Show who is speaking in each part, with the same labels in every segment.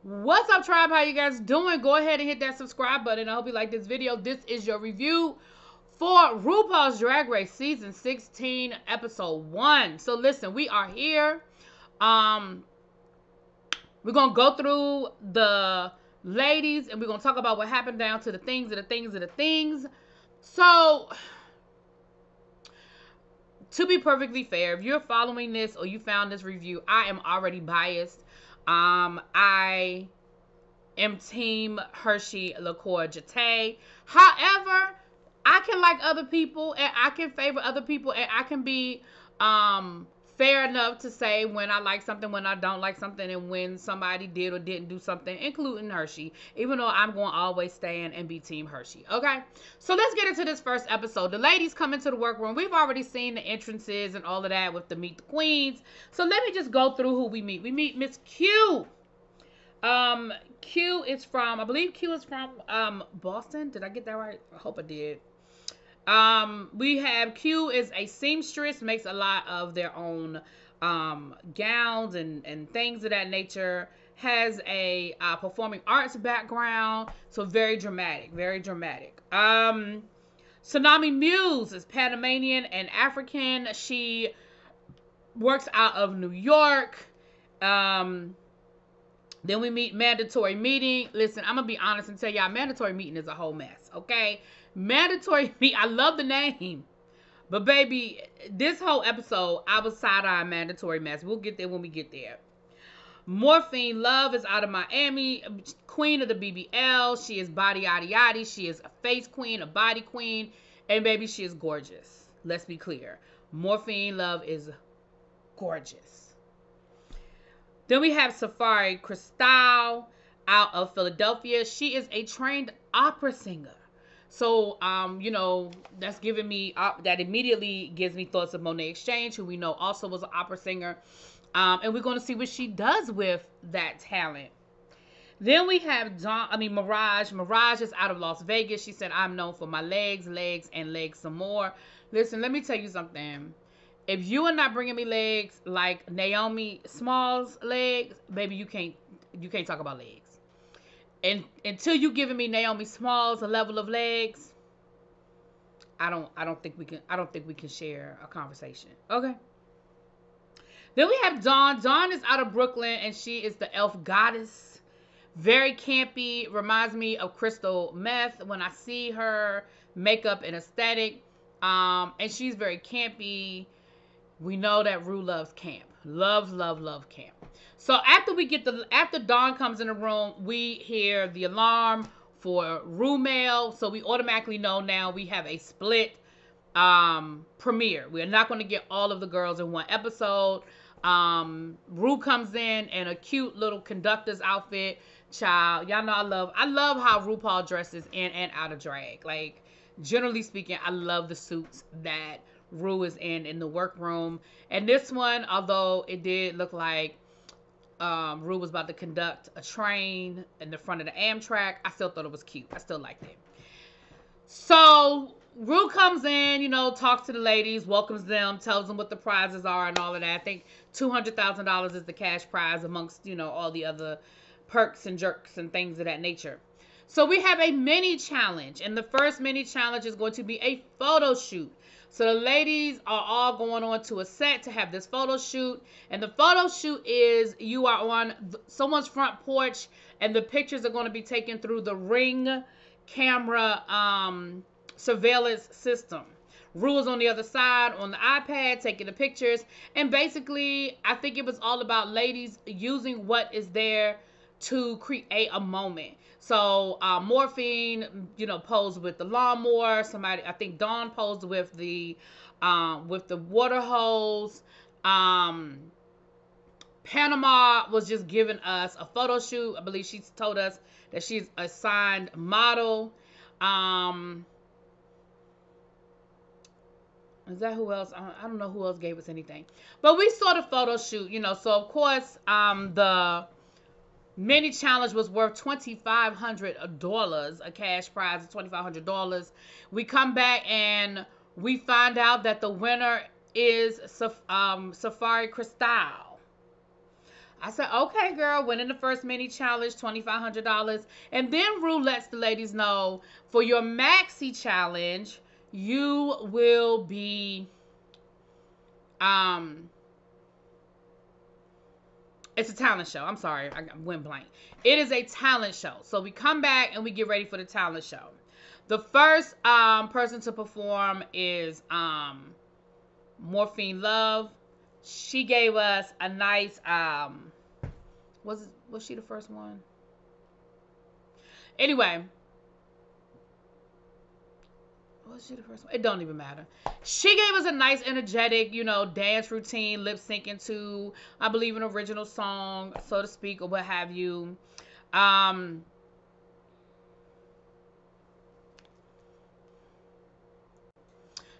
Speaker 1: What's up, tribe? How you guys doing? Go ahead and hit that subscribe button. I hope you like this video. This is your review for RuPaul's Drag Race Season 16, Episode 1. So listen, we are here. We're going to go through the ladies, and we're going to talk about what happened down to the things of the things of the things. So, to be perfectly fair, if you're following this or you found this review, I am already biased. I am Team Hershey Liqueur Jete. However, I can like other people and I can favor other people, and I can be fair enough to say when I like something, when I don't like something, and when somebody did or didn't do something, including Hershey, even though I'm going to always stand and be Team Hershey. Okay, so let's get into this first episode. The ladies come into the workroom. We've already seen the entrances and all of that with the Meet the Queens. So let me just go through who we meet. We meet Miss Q. Q is from, I believe Q is from Boston. Did I get that right? I hope I did. We have Q is a seamstress, makes a lot of their own gowns and things of that nature. Has a performing arts background, so very dramatic, very dramatic. Tsunami Muse is Panamanian and African. She works out of New York. Then we meet Mandatory Meeting. Listen, I'm going to be honest and tell y'all, Mandatory Meeting is a whole mess, okay? Mandatory Meeting, I love the name. But baby, this whole episode, I was side-eyeing Mandatory Mess. We'll get there when we get there. Morphine Love is out of Miami. Queen of the BBL. She is body yaddy yaddy. She is a face queen, a body queen. And baby, she is gorgeous. Let's be clear. Morphine Love is gorgeous. Then we have Safari Cristal out of Philadelphia. She is a trained opera singer. So, you know, that's giving me, that immediately gives me thoughts of Monet Exchange, who we know also was an opera singer. And we're going to see what she does with that talent. Then we have Mirage. Mirage is out of Las Vegas. She said, I'm known for my legs, and legs some more. Listen, let me tell you something. If you are not bringing me legs like Naomi Smalls' legs, baby, you can't talk about legs. And until you giving me Naomi Smalls a level of legs, I don't think we can share a conversation. Okay. Then we have Dawn. Dawn is out of Brooklyn, and she is the elf goddess. Very campy. Reminds me of Crystal Meth when I see her makeup and aesthetic. And she's very campy. We know that Rue loves camp. Love camp. So after Dawn comes in the room, we hear the alarm for Rue Mail. So we automatically know now we have a split premiere. We're not going to get all of the girls in one episode. Rue comes in a cute little conductor's outfit. Child, y'all know I love how RuPaul dresses in and out of drag. Like, generally speaking, I love the suits that Rue is in the workroom. And this one, although it did look like Rue was about to conduct a train in the front of the Amtrak, I still thought it was cute. I still liked it. So Rue comes in, you know, talks to the ladies, welcomes them, tells them what the prizes are and all of that. I think $200,000 is the cash prize amongst, you know, all the other perks and jerks and things of that nature. So we have a mini challenge, and the first mini challenge is going to be a photo shoot. So the ladies are all going on to a set to have this photo shoot. And the photo shoot is you are on someone's front porch, and the pictures are going to be taken through the Ring camera surveillance system. Rue is on the other side on the iPad taking the pictures. And basically, I think it was all about ladies using what is there to create a moment. So Morphine, you know, posed with the lawnmower. Somebody, I think Dawn posed with the water hose. Panama was just giving us a photo shoot. I believe she told us that she's a signed model. Is that who else? I don't know who else gave us anything. But we saw the photo shoot, you know. So, of course, the mini challenge was worth $2,500, a cash prize of $2,500. We come back and we find out that the winner is Safari Cristal. I said, okay, girl, winning the first mini challenge, $2,500. And then Rue lets the ladies know for your maxi challenge, you will be, um, it's a talent show. I'm sorry, I went blank. It is a talent show. So we come back and we get ready for the talent show. The first person to perform is Morphine Love. She gave us a nice was she the first one? Anyway, was she the first one? It don't even matter. She gave us a nice energetic, dance routine, lip syncing to, I believe, an original song, so to speak, or what have you.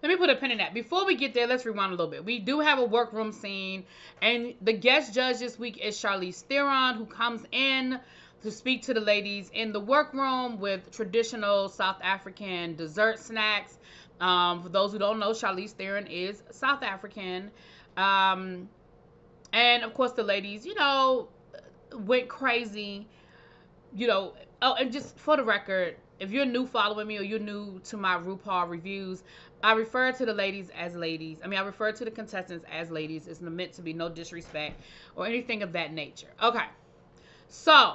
Speaker 1: Let me put a pin in that. Before we get there, let's rewind a little bit. We do have a workroom scene, and the guest judge this week is Charlize Theron, who comes in to speak to the ladies in the workroom with traditional South African dessert snacks. For those who don't know, Charlize Theron is South African. And of course, the ladies, went crazy. Oh, and just for the record, if you're new following me or you're new to my RuPaul reviews, I refer to the ladies as ladies. I refer to the contestants as ladies. It's meant to be no disrespect or anything of that nature. Okay. So,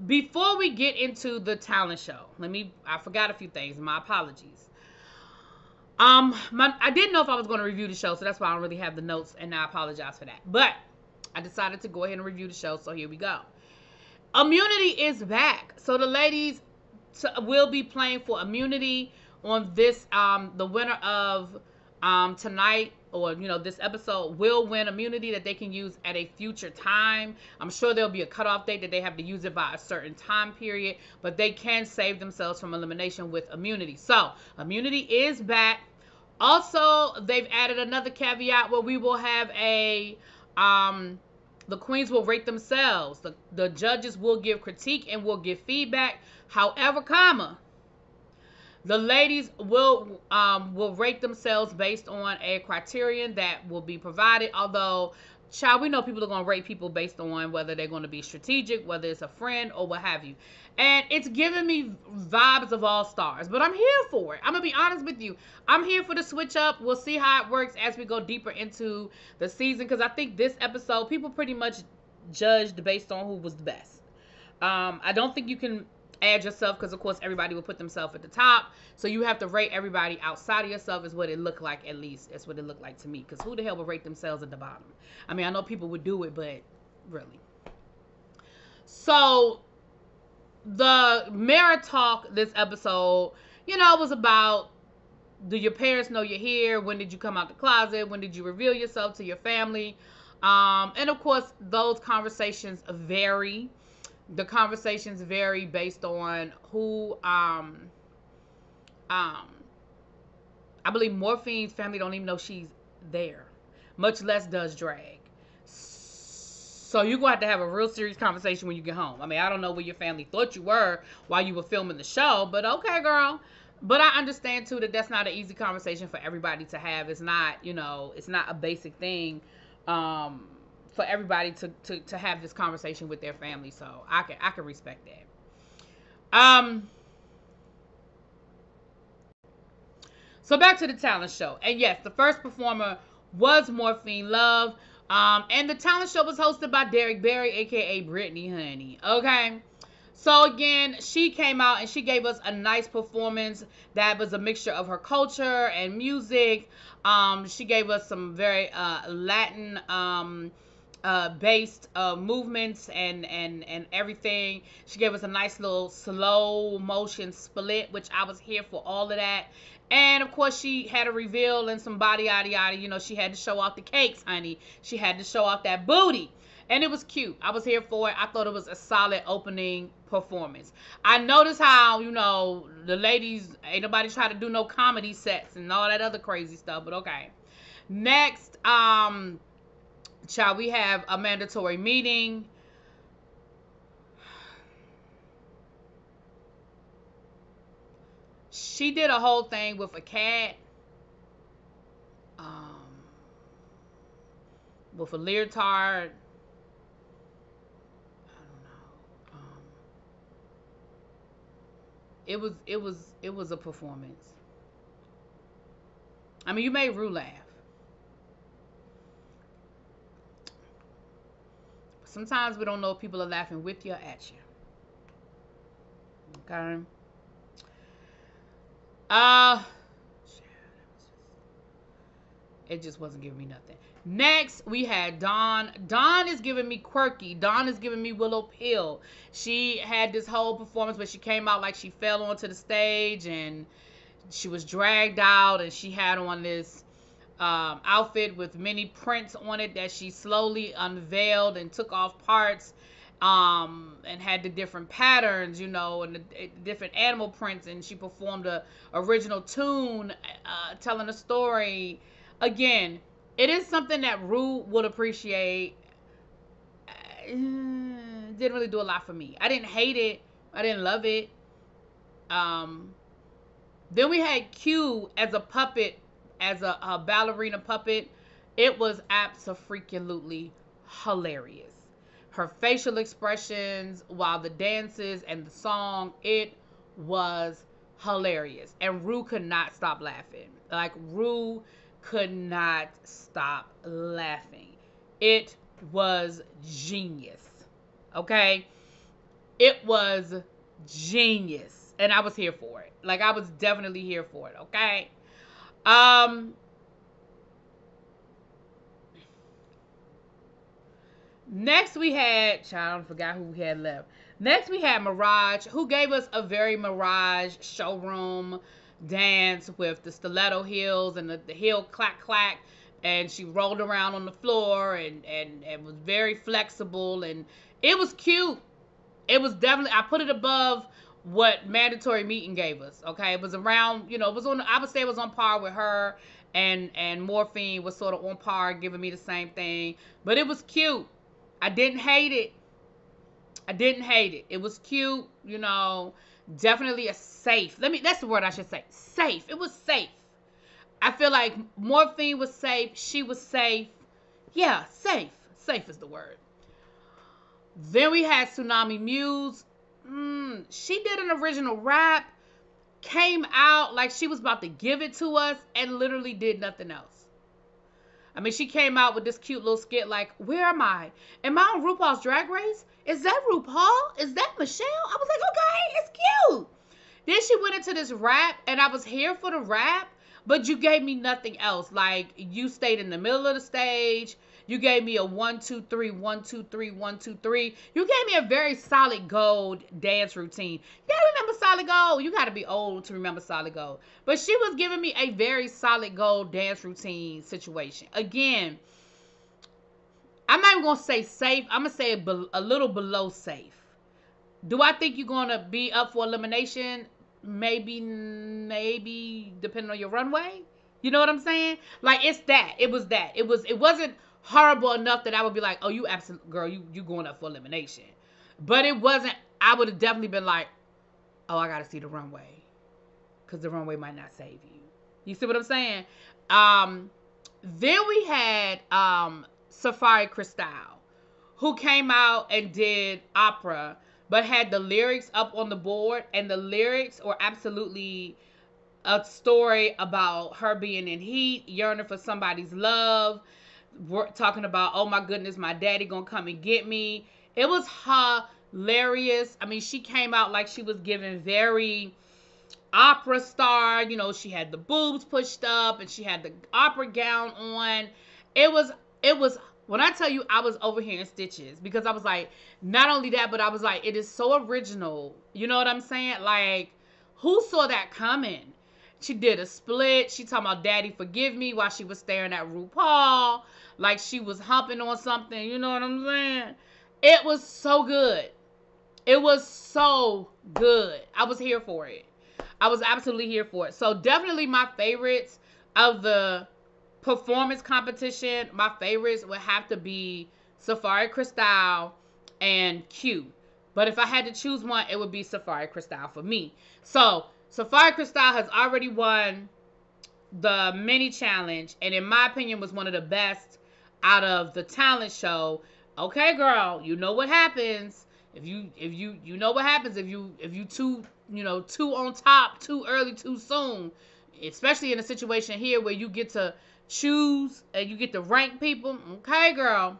Speaker 1: before we get into the talent show, I forgot a few things. My apologies. I didn't know if I was going to review the show, so that's why I don't really have the notes, and I apologize for that. But I decided to go ahead and review the show, so here we go. Immunity is back. So the ladies will be playing for immunity on this, the winner of tonight, or this episode, will win immunity that they can use at a future time. I'm sure there'll be a cutoff date that they have to use it by a certain time period, but they can save themselves from elimination with immunity. So immunity is back. Also, they've added another caveat where we will have the queens will rate themselves. The judges will give critique and will give feedback. However, the ladies will rate themselves based on a criterion that will be provided. Although, child, we know people are going to rate people based on whether they're going to be strategic, whether it's a friend, or what have you. And it's giving me vibes of All Stars. But I'm here for it. I'm going to be honest with you. I'm here for the switch up. We'll see how it works as we go deeper into the season. Because I think this episode, people pretty much judged based on who was the best. I don't think you can add yourself, because of course everybody will put themselves at the top, so you have to rate everybody outside of yourself. Is what it looked like. At least that's what it looked like to me, because who the hell would rate themselves at the bottom? I know people would do it, but really. So the mirror talk this episode, was about, do your parents know you're here? When did you come out the closet? When did you reveal yourself to your family? And of course those conversations vary. The conversations vary based on who, I believe Morphine's family don't even know she's there, much less does Drag. So you're going to have a real serious conversation when you get home. I don't know where your family thought you were while you were filming the show, but okay, girl. But I understand too that that's not an easy conversation for everybody to have. It's not, it's not a basic thing, for everybody to have this conversation with their family. So I can respect that. So back to the talent show. And yes, the first performer was Morphine Love. And the talent show was hosted by Derek Barry, aka Brittany Honey. Okay. So again, she came out and she gave us a nice performance that was a mixture of her culture and music. She gave us some very Latin based movements and everything. She gave us a nice little slow motion split, which I was here for all of that. And of course she had a reveal and some body yada yada. She had to show off the cakes, honey. She had to show off that booty. And it was cute. I was here for it. I thought it was a solid opening performance. I noticed how, the ladies, ain't nobody try to do no comedy sets and all that other crazy stuff, but okay. Next, child, we have a mandatory meeting. She did a whole thing with a cat. With a leotard. it was a performance. I mean, you made Rue laugh. Sometimes we don't know if people are laughing with you or at you. Okay. It just wasn't giving me nothing. Next, we had Dawn. Dawn is giving me quirky. Dawn is giving me Willow Pill. She had this whole performance where she came out like she fell onto the stage and she was dragged out, and she had on this outfit with many prints on it that she slowly unveiled and took off parts, and had the different patterns, and the different animal prints, and she performed a original tune, telling a story. Again, it is something that Rue would appreciate. Didn't really do a lot for me. I didn't hate it. I didn't love it. Then we had Q as a puppet, as a ballerina puppet. It was abso-freaking-lutely hilarious. Her facial expressions while the dances and the song, it was hilarious. And Rue could not stop laughing. Like, Rue could not stop laughing. It was genius. Okay? It was genius. And I was here for it. Like, I was definitely here for it. Okay? Next we had, child, I forgot who we had left. Next we had Mirage, who gave us a very Mirage showroom dance with the stiletto heels and the heel clack clack, and she rolled around on the floor and was very flexible, and it was cute. It was definitely, I put it above what Mandatory Meeting gave us. Okay, it was around, it was on, I would say it was on par with her, and Morphine was sort of on par, giving me the same thing, but it was cute. I didn't hate it. I didn't hate it. It was cute, definitely a safe. That's the word I should say. Safe. It was safe. I feel like Morphine was safe. She was safe. Yeah, safe. Safe is the word. Then we had Tsunami Muse. She did an original rap, came out like she was about to give it to us, and literally did nothing else. I mean, she came out with this cute little skit like, where am I? Am I on RuPaul's Drag Race? Is that RuPaul? Is that Michelle? I was like, okay, it's cute. Then she went into this rap, and I was here for the rap, but you gave me nothing else. Like, you stayed in the middle of the stage. You gave me a 1, 2, 3, 1, 2, 3, 1, 2, 3. You gave me a very Solid Gold dance routine. Y'all remember Solid Gold? You got to be old to remember Solid Gold. But she was giving me a very Solid Gold dance routine situation. Again, I'm not even going to say safe. I'm going to say a little below safe. Do I think you're going to be up for elimination? Maybe, depending on your runway. You know what I'm saying? Like, it's that. It was that. It wasn't horrible enough that I would be like, oh, you absolute girl, you going up for elimination. But it wasn't, I would have definitely been like, oh, I got to see the runway. Because the runway might not save you. You see what I'm saying? Then we had Safari Cristal, who came out and did opera, but had the lyrics up on the board. And the lyrics were absolutely a story about her being in heat, yearning for somebody's love. We're talking about, oh my goodness, my daddy gonna come and get me. It was hilarious. I mean, she came out like she was giving very opera star. She had the boobs pushed up and she had the opera gown on. It was, when I tell you, I was over here in stitches, because I was like, not only that, but I was like, it is so original. You know what I'm saying? Like, who saw that coming? She did a split. She talking about daddy forgive me while she was staring at RuPaul. Like she was humping on something. You know what I'm saying? It was so good. It was so good. I was here for it. I was absolutely here for it. So definitely my favorites of the performance competition, my favorites would have to be Safari Cristal and Q. But if I had to choose one, it would be Safari Cristal for me. So Safari Cristal has already won the mini challenge, and in my opinion was one of the best out of the talent show. Okay, girl, you know what happens. You know what happens if you too, too on top, too early, too soon, especially in a situation here where you get to choose and you get to rank people. Okay, girl.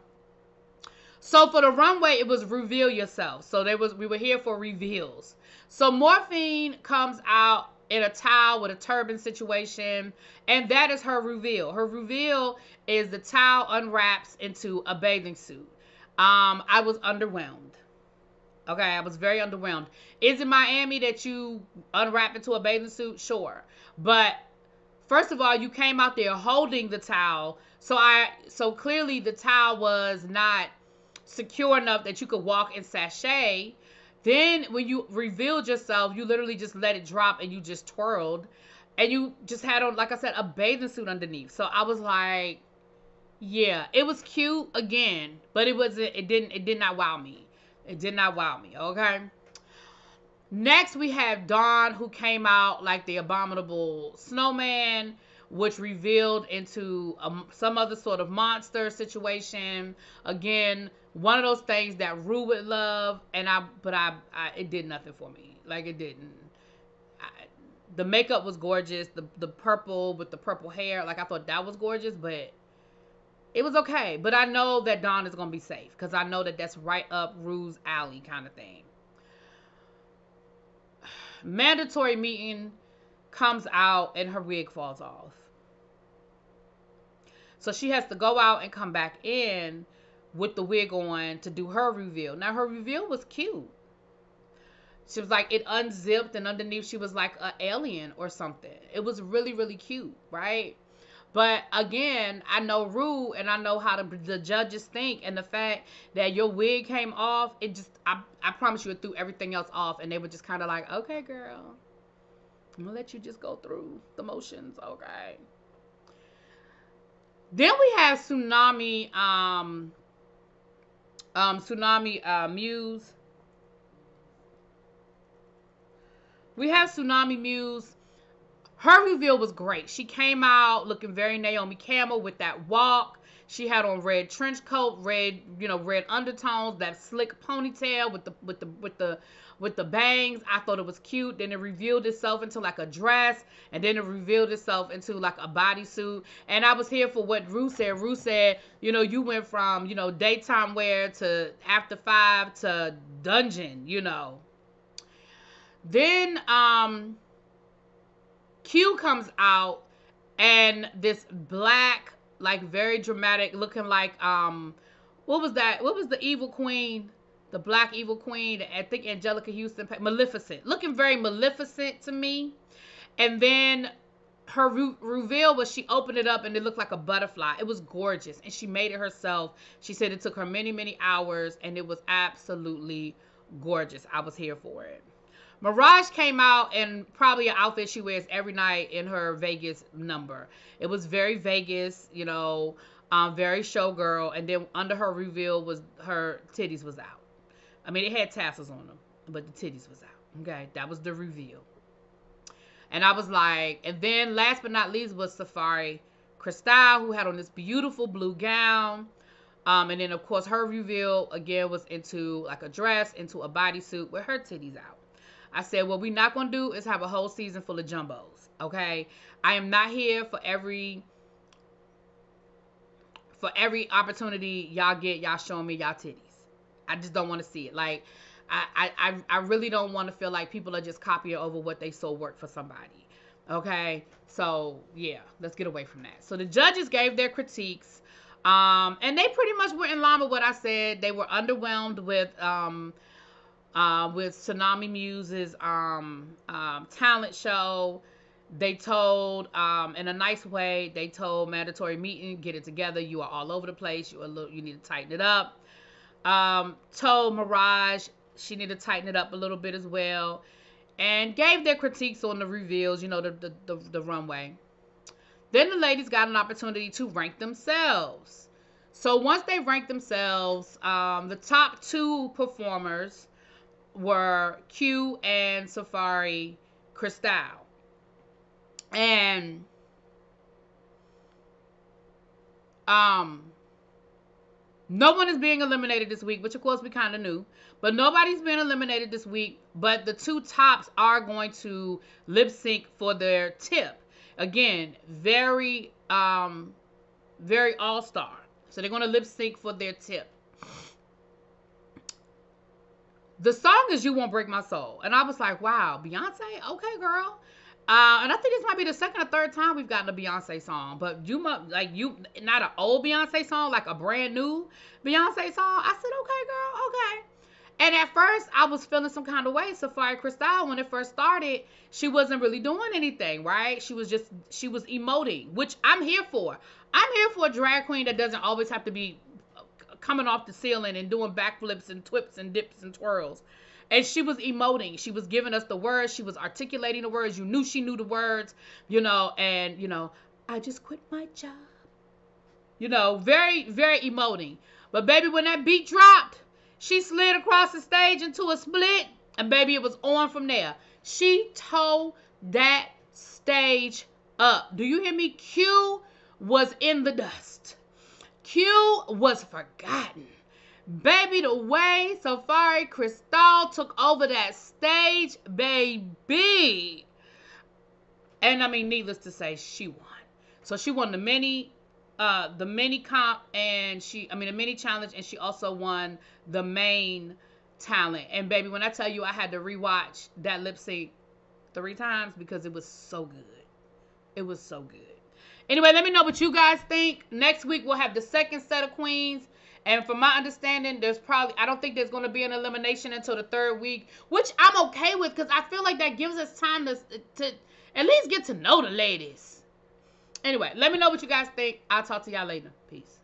Speaker 1: So for the runway, it was reveal yourself. So we were here for reveals. So Morphine comes out in a towel with a turban situation, and that is her reveal. Her reveal is the towel unwraps into a bathing suit. I was underwhelmed. Okay, I was very underwhelmed. Is it Miami that you unwrap into a bathing suit? Sure. But first of all, you came out there holding the towel. So clearly the towel was not secure enough that you could walk and sashay. Then when you revealed yourself, you literally just let it drop and you just twirled. And you just had on, like I said, a bathing suit underneath. So I was like, yeah, it was cute again, but it did not wow me. It did not wow me, okay? Next, we have Dawn, who came out like the abominable snowman, which revealed into some other sort of monster situation. Again, one of those things that Rue would love, but it did nothing for me. Like, it didn't. The makeup was gorgeous. The purple with the purple hair, like, I thought that was gorgeous, but it was okay. But I know that Dawn is gonna be safe because I know that that's right up Rue's alley kind of thing. Mandatory meeting comes out and her wig falls off. So she has to go out and come back in with the wig on to do her reveal. Now her reveal was cute. She was like, it unzipped and underneath she was like an alien or something. It was really, really cute, right? But again, I know Rue and I know how the judges think, and the fact that your wig came off, I promise you it threw everything else off, and they were just kind of like, okay, girl, I'm gonna let you just go through the motions, okay? Then we have Tsunami Muse. We have Tsunami Muse. Her reveal was great. She came out looking very Naomi Campbell with that walk. She had on red trench coat, red undertones, that slick ponytail with the bangs. I thought it was cute. Then it revealed itself into like a dress, and then it revealed itself into like a bodysuit. And I was here for what Rue said. Rue said, you went from, daytime wear to after 5 to dungeon, Then Q comes out, and this black, like very dramatic looking like what was that? What was the evil queen? The black evil queen, I think Angelica Houston, Maleficent. Looking very Maleficent to me. And then her reveal was she opened it up and it looked like a butterfly. It was gorgeous. And she made it herself. She said it took her many, many hours, and it was absolutely gorgeous. I was here for it. Mirage came out in probably an outfit she wears every night in her Vegas number. It was very Vegas, very showgirl. And then under her reveal was her titties was out. I mean, it had tassels on them, but the titties was out. Okay, that was the reveal. And I was like, and then last but not least was Safari Cristal, who had on this beautiful blue gown. And then, of course, her reveal, again, was into like a dress, into a bodysuit with her titties out. I said, what we're not going to do is have a whole season full of jumbos, okay? I am not here for every opportunity y'all get, y'all showing me y'all titties. I just don't want to see it. Like, I really don't want to feel like people are just copying over what they saw work for somebody, okay? So, yeah, let's get away from that. So, the judges gave their critiques, and they pretty much were in line with what I said. They were underwhelmed with Tsunami Muse's talent show. They told, in a nice way, they told Mandatory Meeting, get it together. You are all over the place. You need to tighten it up. Told Mirage she needed to tighten it up a little bit as well. And gave their critiques on the reveals, the runway. Then the ladies got an opportunity to rank themselves. So once they ranked themselves, the top 2 performers were Q and Safari Cristal. And No one is being eliminated this week, which of course we kind of knew. But nobody's being eliminated this week. But the two tops are going to lip sync for their tip. Again, very all-star. So they're going to lip sync for their tip. The song is You Won't Break My Soul. And I was like, wow, Beyonce? Okay, girl. And I think this might be the second or third time we've gotten a Beyonce song. But not an old Beyonce song, like a brand new Beyonce song. I said, okay, girl, okay. And at first, I was feeling some kind of way. Safari Cristal, when it first started, she wasn't really doing anything, right? She was emoting, which I'm here for. I'm here for a drag queen that doesn't always have to be coming off the ceiling and doing backflips and twips and dips and twirls. And she was emoting. She was giving us the words. She was articulating the words. You knew she knew the words, and, I just quit my job. Very, very emoting. But, baby, when that beat dropped, she slid across the stage into a split, and, baby, it was on from there. She tore that stage up. Do you hear me? Q was in the dust. Q was forgotten. Baby, the way Safari Cristal took over that stage, baby. And I mean, needless to say, she won. So she won the mini comp, and the mini challenge, and she also won the main talent. And baby, when I tell you I had to rewatch that lip sync 3 times because it was so good. It was so good. Anyway, let me know what you guys think. Next week we'll have the second set of queens. And from my understanding, I don't think there's going to be an elimination until the 3rd week, which I'm okay with because I feel like that gives us time to at least get to know the ladies. Anyway, let me know what you guys think. I'll talk to y'all later. Peace.